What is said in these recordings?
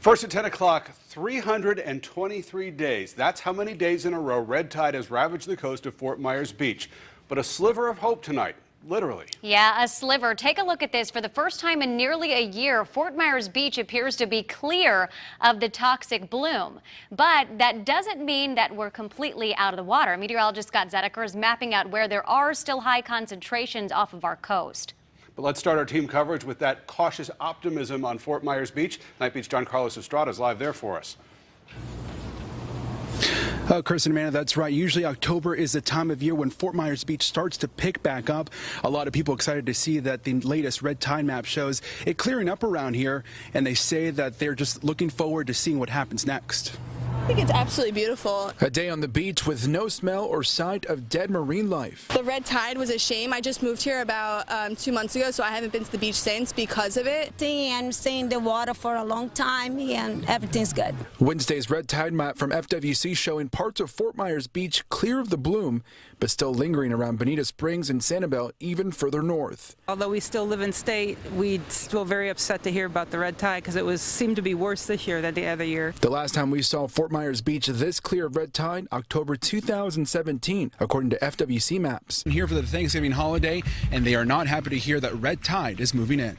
First at 10 o'clock, 323 days. That's how many days in a row red tide has ravaged the coast of Fort Myers Beach. But a sliver of hope tonight, literally. Yeah, a sliver. Take a look at this. For the first time in nearly a year, Fort Myers Beach appears to be clear of the toxic bloom. But that doesn't mean that we're completely out of the water. Meteorologist Scott Zedeker is mapping out where there are still high concentrations off of our coast. But let's start our team coverage with that cautious optimism on Fort Myers Beach. Night Beach John-Carlos Estrada is live there for us. Chris and Amanda, that's right. Usually October is the time of year when Fort Myers Beach starts to pick back up. A lot of people excited to see that the latest red tide map shows it clearing up around here, and they say that they're just looking forward to seeing what happens next. I think it's absolutely beautiful. A day on the beach with no smell or sight of dead marine life. The red tide was a shame. I just moved here about 2 months ago, so I haven't been to the beach since because of it. And seeing the water for a long time, and everything's good. Wednesday's red tide map from FWC showing parts of Fort Myers Beach clear of the bloom, but still lingering around Bonita Springs and Sanibel even further north. Although we still live in state, we're still very upset to hear about the red tide because it seemed to be worse this year than the other year. The last time we saw Fort Myers Beach this clear of red tide, October 2017, according to FWC maps. Here for the Thanksgiving holiday, and they are not happy to hear that red tide is moving in.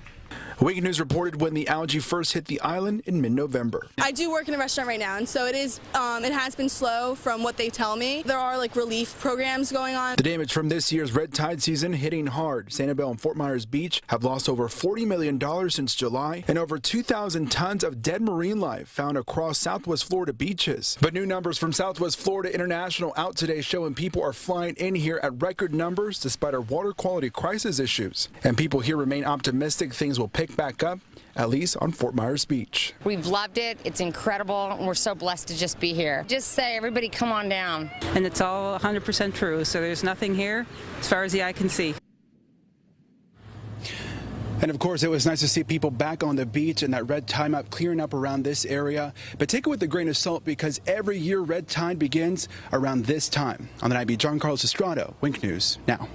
Weekend News reported when the algae first hit the island in mid-November. I do work in a restaurant right now, and so it has been slow from what they tell me. There are like relief programs going on. The damage from this year's red tide season hitting hard. Sanibel and Fort Myers Beach have lost over $40 million since July, and over 2,000 tons of dead marine life found across Southwest Florida beaches. But new numbers from Southwest Florida International out today showing people are flying in here at record numbers despite our water quality crisis issues. And people here remain optimistic things will pick back up, at least on Fort Myers Beach. We've loved it. It's incredible, and we're so blessed to just be here. Just say, everybody come on down. And it's all 100% true, so there's nothing here as far as the eye can see. And of course, it was nice to see people back on the beach and that red tide map clearing up around this area. But take it with a grain of salt because every year red tide begins around this time. On the Night Beach, John-Carlos Estrada, Wink News now.